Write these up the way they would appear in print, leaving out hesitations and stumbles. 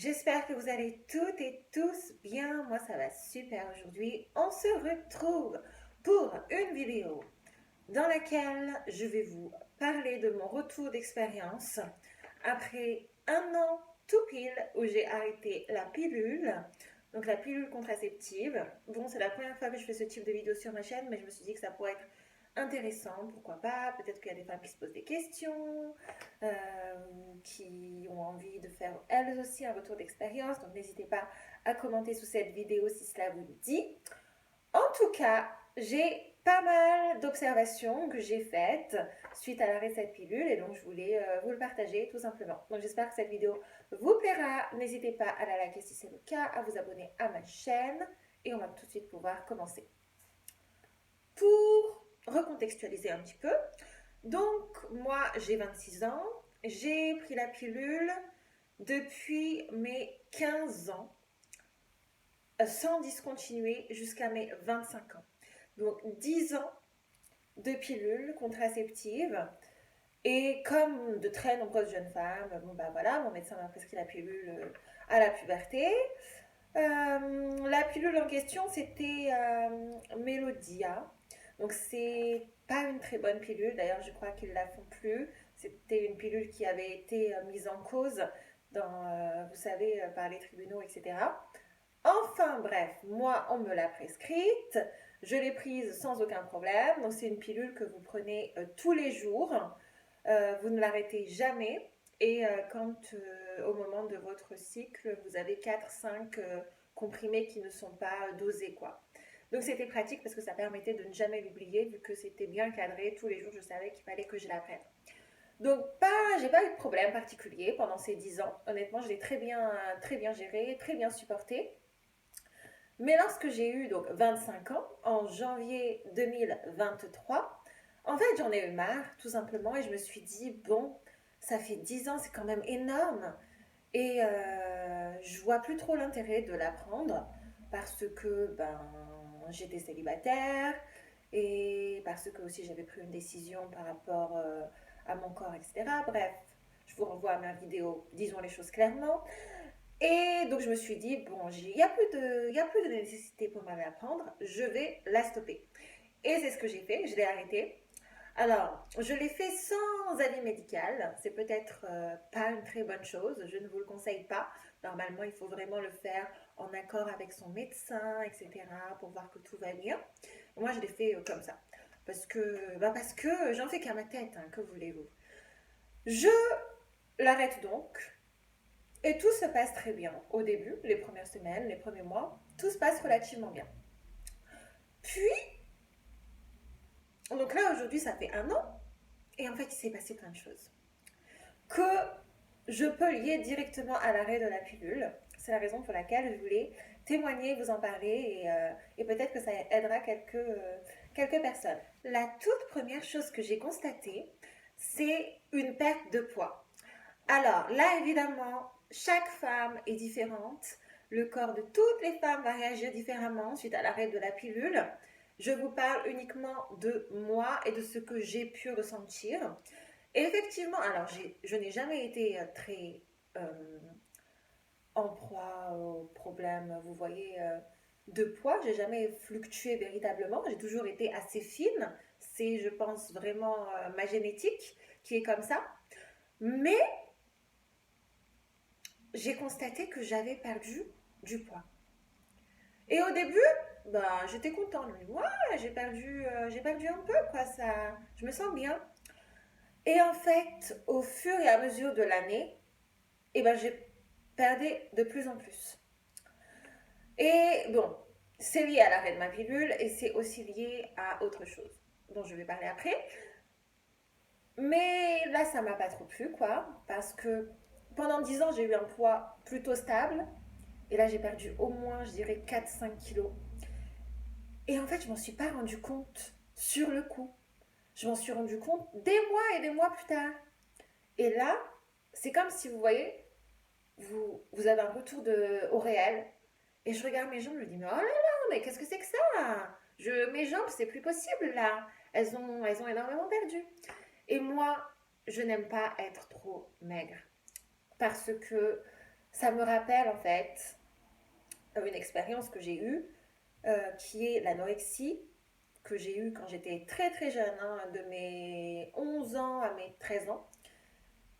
J'espère que vous allez toutes et tous bien. Moi, ça va super aujourd'hui. On se retrouve pour une vidéo dans laquelle je vais vous parler de mon retour d'expérience après un an tout pile où j'ai arrêté la pilule. Donc la pilule contraceptive. Bon, c'est la première fois que je fais ce type de vidéo sur ma chaîne, mais je me suis dit que ça pourrait être intéressant, pourquoi pas. Peut-être qu'il y a des femmes qui se posent des questions, qui ont envie de faire elles aussi un retour d'expérience. Donc n'hésitez pas à commenter sous cette vidéo si cela vous dit. En tout cas, j'ai pas mal d'observations que j'ai faites suite à l'arrêt de cette pilule et donc je voulais vous le partager tout simplement. Donc j'espère que cette vidéo vous plaira. N'hésitez pas à la liker si c'est le cas, à vous abonner à ma chaîne et on va tout de suite pouvoir commencer. Pour recontextualiser un petit peu, donc moi j'ai 26 ans, j'ai pris la pilule depuis mes 15 ans sans discontinuer jusqu'à mes 25 ans. Donc 10 ans de pilules contraceptives. Et comme de très nombreuses jeunes femmes, bon bah voilà, mon médecin m'a prescrit la pilule à la puberté. La pilule en question, c'était Mélodia. Donc c'est pas une très bonne pilule, d'ailleurs je crois qu'ils la font plus. C'était une pilule qui avait été mise en cause dans, vous savez, par les tribunaux, etc. Enfin bref, moi on me l'a prescrite, je l'ai prise sans aucun problème. Donc c'est une pilule que vous prenez tous les jours, vous ne l'arrêtez jamais. Et quand au moment de votre cycle, vous avez 4-5 comprimés qui ne sont pas dosés quoi. Donc c'était pratique parce que ça permettait de ne jamais l'oublier vu que c'était bien cadré. Tous les jours, je savais qu'il fallait que je la prenne. Donc j'ai pas eu de problème particulier pendant ces 10 ans. Honnêtement, je l'ai très bien géré, très bien supporté. Mais lorsque j'ai eu donc 25 ans, en janvier 2023, en fait j'en ai eu marre tout simplement et je me suis dit bon, ça fait 10 ans, c'est quand même énorme et je vois plus trop l'intérêt de la prendre parce que j'étais célibataire et parce que aussi j'avais pris une décision par rapport à mon corps, etc. Bref, je vous renvoie à ma vidéo, disons les choses clairement. Et donc je me suis dit, bon, il n'y a plus de nécessité pour me la prendre, je vais la stopper. Et c'est ce que j'ai fait, je l'ai arrêtée. Alors, je l'ai fait sans avis médical, c'est peut-être pas une très bonne chose, je ne vous le conseille pas. Normalement, il faut vraiment le faire en accord avec son médecin, etc., pour voir que tout va bien. Moi, je l'ai fait comme ça, parce que j'en fais qu'à ma tête, hein, que voulez-vous. Je l'arrête donc, et tout se passe très bien au début, les premières semaines, les premiers mois, tout se passe relativement bien. Puis, donc là aujourd'hui ça fait un an, et en fait il s'est passé plein de choses que je peux lier directement à l'arrêt de la pilule. C'est la raison pour laquelle je voulais témoigner, vous en parler, et peut-être que ça aidera quelques personnes. La toute première chose que j'ai constatée, c'est une perte de poids. Alors là, évidemment, chaque femme est différente. Le corps de toutes les femmes va réagir différemment suite à l'arrêt de la pilule. Je vous parle uniquement de moi et de ce que j'ai pu ressentir. Et effectivement, alors je n'ai jamais été très en proie aux problèmes, vous voyez, de poids. J'ai jamais fluctué véritablement. J'ai toujours été assez fine. C'est, je pense, vraiment ma génétique qui est comme ça. Mais j'ai constaté que j'avais perdu du poids. Et au début, j'étais contente. Je me dis, ouais, j'ai perdu un peu, quoi, ça, je me sens bien. Et en fait, au fur et à mesure de l'année, j'ai perdu de plus en plus. Et bon, c'est lié à l'arrêt de ma pilule et c'est aussi lié à autre chose dont je vais parler après. Mais là, ça m'a pas trop plu, quoi, parce que pendant 10 ans, j'ai eu un poids plutôt stable. Et là, j'ai perdu au moins, je dirais, 4-5 kilos. Et en fait, je m'en suis pas rendu compte sur le coup. Je m'en suis rendu compte des mois et des mois plus tard. Et là, c'est comme si vous voyez, vous avez un retour au réel. Et je regarde mes jambes, je me dis, mais oh là là, mais qu'est-ce que c'est que ça? Mes jambes, c'est plus possible là. Elles ont énormément perdu. Et moi, je n'aime pas être trop maigre. Parce que Ça me rappelle en fait une expérience que j'ai eue, qui est l'anorexie, que j'ai eue quand j'étais très très jeune, hein, de mes 11 ans à mes 13 ans.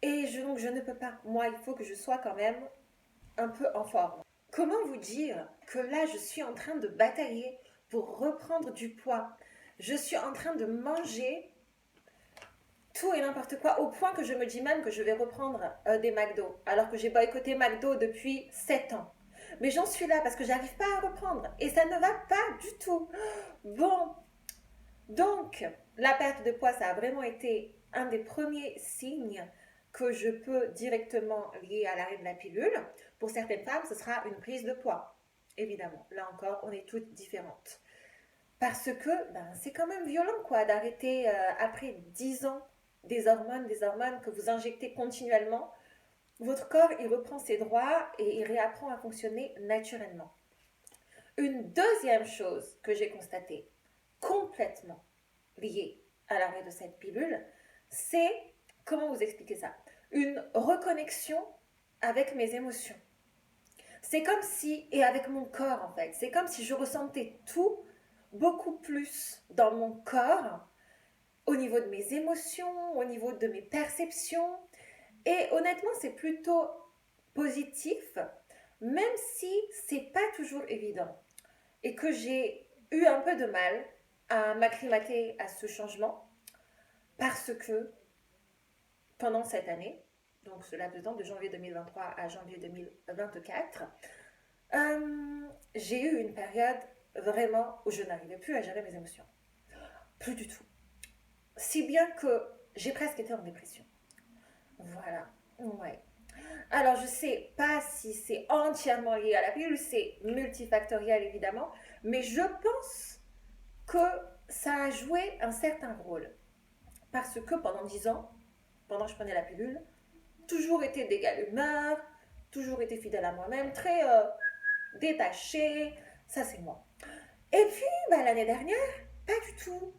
Et donc je ne peux pas. Moi, il faut que je sois quand même un peu en forme. Comment vous dire que là, je suis en train de batailler pour reprendre du poids. Je suis en train de manger tout et n'importe quoi, au point que je me dis même que je vais reprendre des McDo, alors que j'ai boycotté McDo depuis 7 ans. Mais j'en suis là parce que j'arrive pas à reprendre et ça ne va pas du tout. Bon, donc la perte de poids, ça a vraiment été un des premiers signes que je peux directement lier à l'arrêt de la pilule. Pour certaines femmes, ce sera une prise de poids. Évidemment, là encore, on est toutes différentes. Parce que c'est quand même violent quoi d'arrêter après 10 ans des hormones que vous injectez continuellement. Votre corps, il reprend ses droits et il réapprend à fonctionner naturellement. Une deuxième chose que j'ai constatée, complètement liée à l'arrêt de cette pilule, c'est, comment vous expliquer ça, une reconnexion avec mes émotions. C'est comme si, et avec mon corps en fait, c'est comme si je ressentais tout beaucoup plus dans mon corps, au niveau de mes émotions, au niveau de mes perceptions. Et honnêtement, c'est plutôt positif, même si c'est pas toujours évident. Et que j'ai eu un peu de mal à m'acclimater à ce changement, parce que pendant cette année, donc ce laps de temps de janvier 2023 à janvier 2024, j'ai eu une période vraiment où je n'arrivais plus à gérer mes émotions. Plus du tout. Si bien que j'ai presque été en dépression. Voilà. Ouais. Alors, je sais pas si c'est entièrement lié à la pilule, c'est multifactoriel évidemment, mais je pense que ça a joué un certain rôle. Parce que pendant 10 ans, pendant que je prenais la pilule, toujours été d'égale humeur, toujours été fidèle à moi-même, très détachée, ça c'est moi. Et puis, l'année dernière, pas du tout.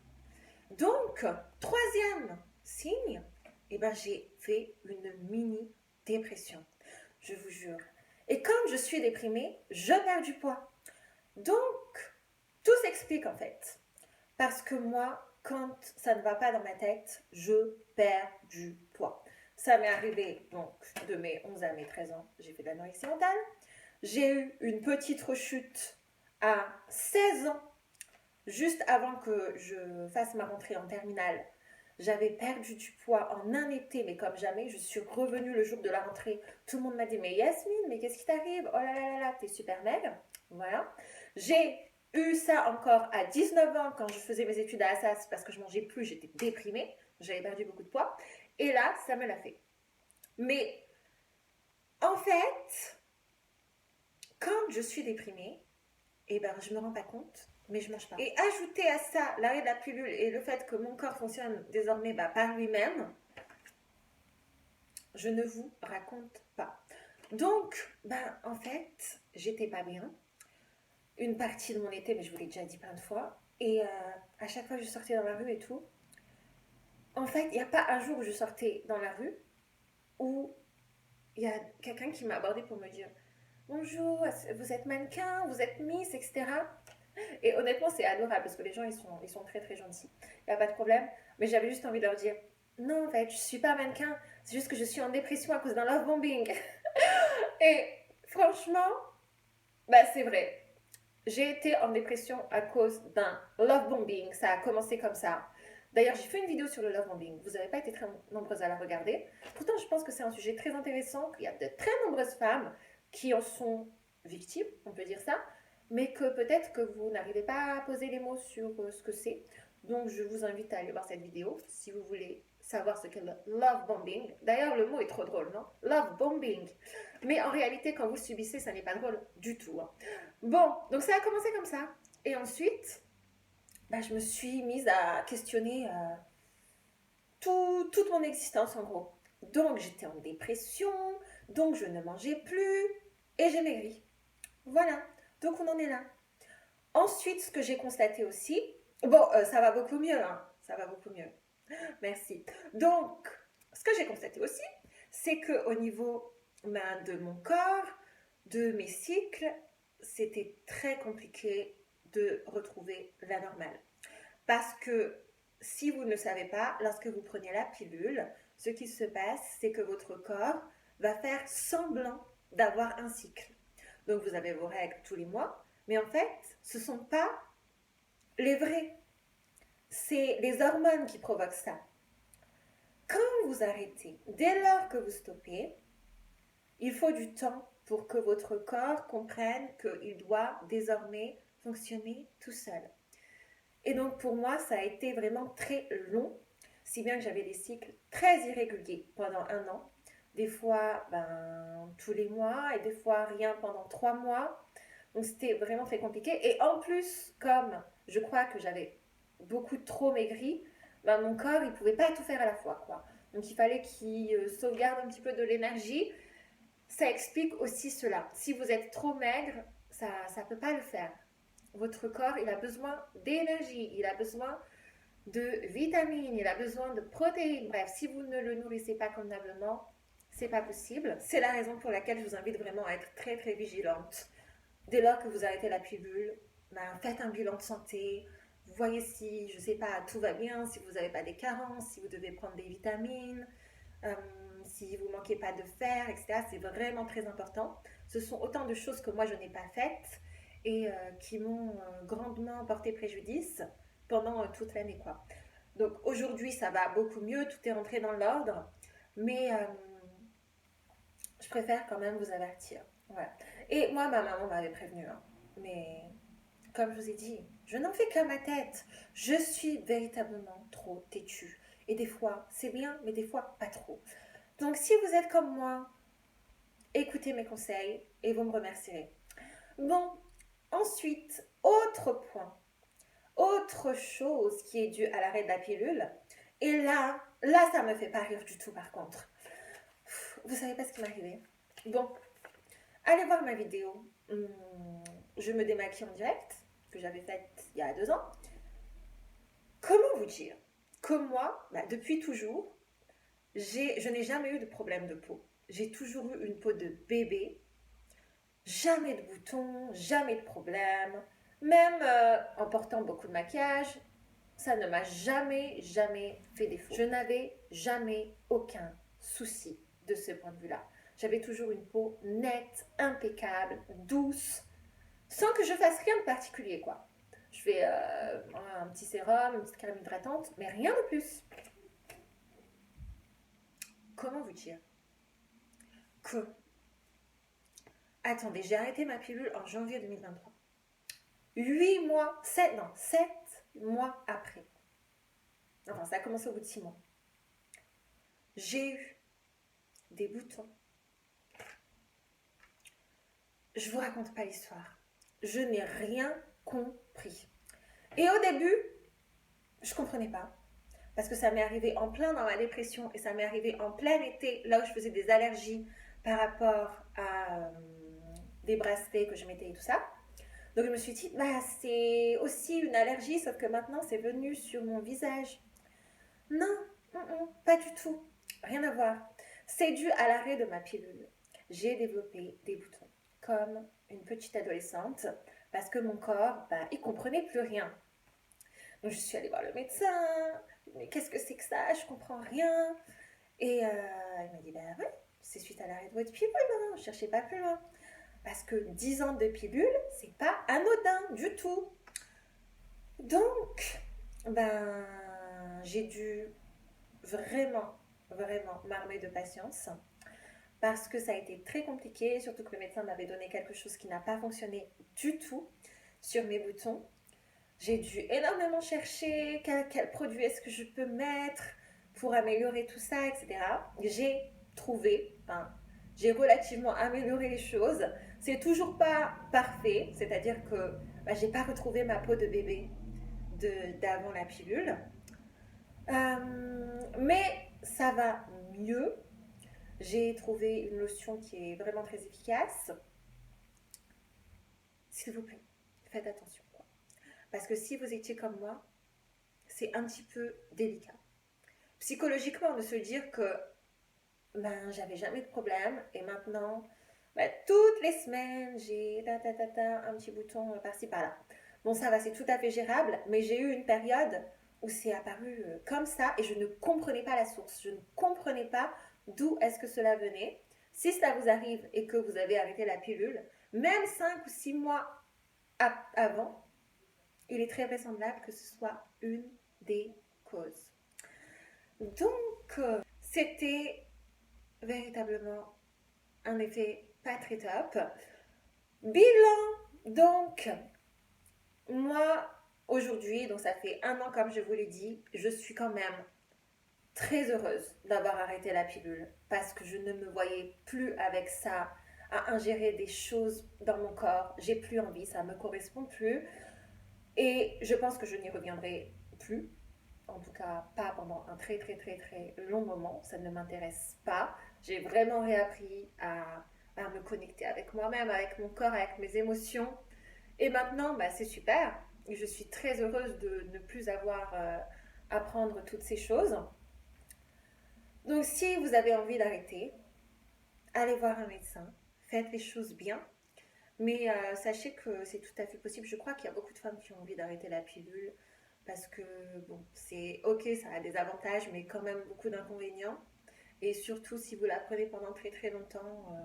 Donc, troisième signe, j'ai fait une mini dépression, je vous jure. Et comme je suis déprimée, je perds du poids. Donc, tout s'explique en fait. Parce que moi, quand ça ne va pas dans ma tête, je perds du poids. Ça m'est arrivé donc de mes 11 à mes 13 ans, j'ai fait de l'anorexie mentale. J'ai eu une petite rechute à 16 ans, juste avant que je fasse ma rentrée en terminale. J'avais perdu du poids en un été, mais comme jamais. Je suis revenue le jour de la rentrée. Tout le monde m'a dit, mais Yasmine, mais qu'est-ce qui t'arrive? Oh là là là, t'es super maigre. Voilà. J'ai eu ça encore à 19 ans quand je faisais mes études à Assas parce que je mangeais plus, j'étais déprimée. J'avais perdu beaucoup de poids. Et là, ça me l'a fait. Mais en fait, quand je suis déprimée, je me rends pas compte, mais je mange pas. Et ajouter à ça l'arrêt de la pilule et le fait que mon corps fonctionne désormais par lui-même, je ne vous raconte pas. Donc, en fait, j'étais pas bien. Une partie de mon été, mais je vous l'ai déjà dit plein de fois. Et à chaque fois que je sortais dans la rue et tout, en fait, il n'y a pas un jour où je sortais dans la rue où il y a quelqu'un qui m'a abordé pour me dire bonjour, vous êtes mannequin, vous êtes Miss, etc. Et honnêtement, c'est adorable parce que les gens, ils sont très très gentils. Il n'y a pas de problème. Mais j'avais juste envie de leur dire non, en fait, je ne suis pas mannequin. C'est juste que je suis en dépression à cause d'un love bombing. Et franchement, c'est vrai. J'ai été en dépression à cause d'un love bombing. Ça a commencé comme ça. D'ailleurs, j'ai fait une vidéo sur le love bombing. Vous n'avez pas été très nombreuses à la regarder. Pourtant, je pense que c'est un sujet très intéressant. Il y a de très nombreuses femmes qui en sont victimes, on peut dire ça, mais que peut-être que vous n'arrivez pas à poser les mots sur ce que c'est. Donc, je vous invite à aller voir cette vidéo si vous voulez savoir ce qu'est le love bombing. D'ailleurs, le mot est trop drôle, non? Love bombing. Mais en réalité, quand vous le subissez, ça n'est pas drôle du tout. Hein. Bon, donc ça a commencé comme ça. Et ensuite, je me suis mise à questionner toute mon existence en gros. Donc j'étais en dépression, donc je ne mangeais plus et j'ai maigri. Voilà, donc on en est là. Ensuite, ce que j'ai constaté aussi, ça va beaucoup mieux, hein. Ça va beaucoup mieux. Merci. Donc, ce que j'ai constaté aussi, c'est qu'au niveau de mon corps, de mes cycles, c'était très compliqué de retrouver la normale. Parce que si vous ne le savez pas, lorsque vous prenez la pilule, ce qui se passe, c'est que votre corps va faire semblant d'avoir un cycle. Donc vous avez vos règles tous les mois, mais en fait, ce ne sont pas les vrais. C'est les hormones qui provoquent ça. Quand vous arrêtez, dès lors que vous stoppez, il faut du temps pour que votre corps comprenne qu'il doit désormais fonctionner tout seul. Et donc pour moi, ça a été vraiment très long, si bien que j'avais des cycles très irréguliers pendant 1 an. Des fois, tous les mois, et des fois rien pendant 3 mois. Donc c'était vraiment très compliqué. Et en plus, comme je crois que j'avais beaucoup trop maigri, mon corps, il ne pouvait pas tout faire à la fois, quoi. Donc il fallait qu'il sauvegarde un petit peu de l'énergie. Ça explique aussi cela. Si vous êtes trop maigre, ça ne peut pas le faire. Votre corps, il a besoin d'énergie, il a besoin de vitamines, il a besoin de protéines. Bref, si vous ne le nourrissez pas convenablement, c'est pas possible. C'est la raison pour laquelle je vous invite vraiment à être très très vigilante. Dès lors que vous arrêtez la pilule, faites un bilan de santé. Vous voyez si, je sais pas, tout va bien, si vous n'avez pas des carences, si vous devez prendre des vitamines, euh, si vous manquez pas de fer, etc. C'est vraiment très important. Ce sont autant de choses que moi je n'ai pas faites et qui m'ont grandement porté préjudice pendant toute l'année, quoi. Donc aujourd'hui ça va beaucoup mieux, tout est rentré dans l'ordre, mais je préfère quand même vous avertir. Voilà. Et moi, ma maman m'avait prévenu, hein. Mais comme je vous ai dit, je n'en fais qu'à ma tête. Je suis véritablement trop têtue. Et des fois, c'est bien, mais des fois, pas trop. Donc si vous êtes comme moi, écoutez mes conseils et vous me remercierez. Bon, ensuite, autre point, autre chose qui est due à l'arrêt de la pilule. Et là, ça me fait pas rire du tout par contre. Vous savez pas ce qui m'est arrivé? Bon, allez voir ma vidéo. Je me démaquille en direct, que j'avais faite il y a 2 ans. Comment vous dire que moi, depuis toujours, je n'ai jamais eu de problème de peau. J'ai toujours eu une peau de bébé. Jamais de boutons, jamais de problème. Même en portant beaucoup de maquillage, ça ne m'a jamais fait défaut. Je n'avais jamais aucun souci de ce point de vue-là. J'avais toujours une peau nette, impeccable, douce, sans que je fasse rien de particulier, quoi. Je fais un petit sérum, une petite crème hydratante, mais rien de plus. Comment vous dire que... Attendez, j'ai arrêté ma pilule en janvier 2023. 7 mois après. Enfin, ça a commencé au bout de 6 mois. J'ai eu des boutons. Je vous raconte pas l'histoire. Je n'ai rien compris. Et au début, je comprenais pas. Parce que ça m'est arrivé en plein dans ma dépression et ça m'est arrivé en plein été, là où je faisais des allergies par rapport à des bracelets que je mettais et tout ça. Donc je me suis dit, c'est aussi une allergie, sauf que maintenant c'est venu sur mon visage. Non, pas du tout. Rien à voir. C'est dû à l'arrêt de ma pilule. J'ai développé des boutons, comme une petite adolescente, parce que mon corps, il comprenait plus rien. Donc je suis allée voir le médecin. Mais qu'est-ce que c'est que ça? Je comprends rien. Et il m'a dit, ouais, c'est suite à l'arrêt de votre pilule, hein. Ne cherchez pas plus loin. Parce que 10 ans de pilule, c'est pas anodin du tout. Donc, j'ai dû vraiment m'armer de patience. Parce que ça a été très compliqué, surtout que le médecin m'avait donné quelque chose qui n'a pas fonctionné du tout sur mes boutons. J'ai dû énormément chercher quel produit est-ce que je peux mettre pour améliorer tout ça, etc. J'ai trouvé, j'ai relativement amélioré les choses. C'est toujours pas parfait, c'est-à-dire que j'ai pas retrouvé ma peau de bébé d'avant la pilule. Mais ça va mieux. J'ai trouvé une lotion qui est vraiment très efficace. S'il vous plaît, faites attention. Parce que si vous étiez comme moi, c'est un petit peu délicat. Psychologiquement, de se dire que ben, j'avais jamais de problème. Et maintenant, ben, toutes les semaines, j'ai un petit bouton par-ci par-là. Bon, ça va, c'est tout à fait gérable, mais j'ai eu une période où c'est apparu comme ça et je ne comprenais pas la source. Je ne comprenais pas d'où est-ce que cela venait. Si cela vous arrive et que vous avez arrêté la pilule, même 5 ou 6 mois avant, il est très vraisemblable que ce soit une des causes. Donc, c'était véritablement un effet pas très top. Bilan, donc, moi, aujourd'hui, donc ça fait 1 an comme je vous l'ai dit, je suis quand même très heureuse d'avoir arrêté la pilule parce que je ne me voyais plus avec ça à ingérer des choses dans mon corps. J'ai plus envie, ça me correspond plus et je pense que je n'y reviendrai plus. En tout cas, pas pendant un très très très très long moment. Ça ne m'intéresse pas. J'ai vraiment réappris à me connecter avec moi-même, avec mon corps, avec mes émotions. Et maintenant, bah, c'est super. Je suis très heureuse de ne plus avoir à prendre toutes ces choses. Donc, si vous avez envie d'arrêter, allez voir un médecin. Faites les choses bien. Mais sachez que c'est tout à fait possible. Je crois qu'il y a beaucoup de femmes qui ont envie d'arrêter la pilule parce que, bon, c'est ok, ça a des avantages, mais quand même beaucoup d'inconvénients. Et surtout, si vous la prenez pendant très très longtemps,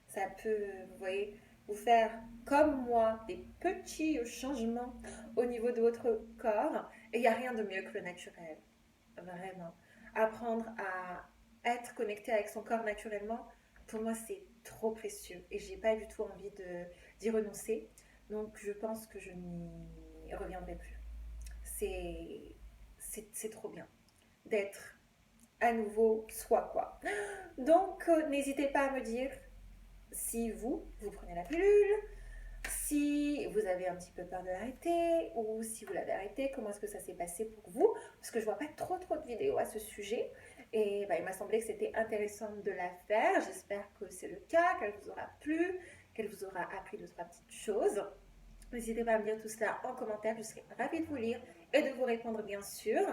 ça peut, vous voyez, vous faire, comme moi, des petits changements au niveau de votre corps. Et il n'y a rien de mieux que le naturel. Vraiment. Apprendre à être connecté avec son corps naturellement, pour moi, c'est trop précieux. Et j'ai pas du tout envie d'y renoncer. Donc, je pense que je n'y reviendrai plus. C'est trop bien d'être à nouveau soi, quoi. Donc, n'hésitez pas à me dire si vous prenez la pilule, si vous avez un petit peu peur de l'arrêter ou si vous l'avez arrêté, comment est-ce que ça s'est passé pour vous? Parce que je vois pas trop de vidéos à ce sujet et bah, il m'a semblé que c'était intéressant de la faire. J'espère que c'est le cas, qu'elle vous aura plu, qu'elle vous aura appris 2-3 petites choses. N'hésitez pas à me dire tout cela en commentaire, je serai ravie de vous lire et de vous répondre bien sûr.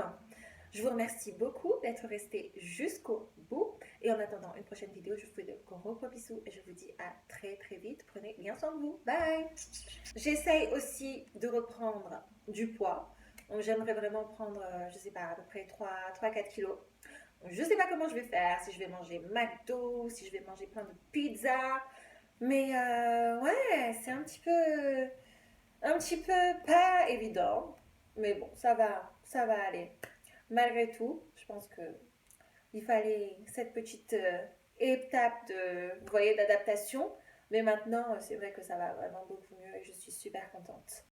Je vous remercie beaucoup d'être resté jusqu'au bout. Et en attendant une prochaine vidéo, je vous fais de gros bisous et je vous dis à très très vite. Prenez bien soin de vous. Bye. J'essaye aussi de reprendre du poids. Donc j'aimerais vraiment prendre, je sais pas, à peu près 3-4 kilos. Donc, je sais pas comment je vais faire, si je vais manger McDo, si je vais manger plein de pizza. Mais ouais, c'est un petit peu pas évident. Mais bon, ça va aller. Malgré tout, je pense que il fallait cette petite étape de, vous voyez, d'adaptation. Mais maintenant, c'est vrai que ça va vraiment beaucoup mieux et je suis super contente.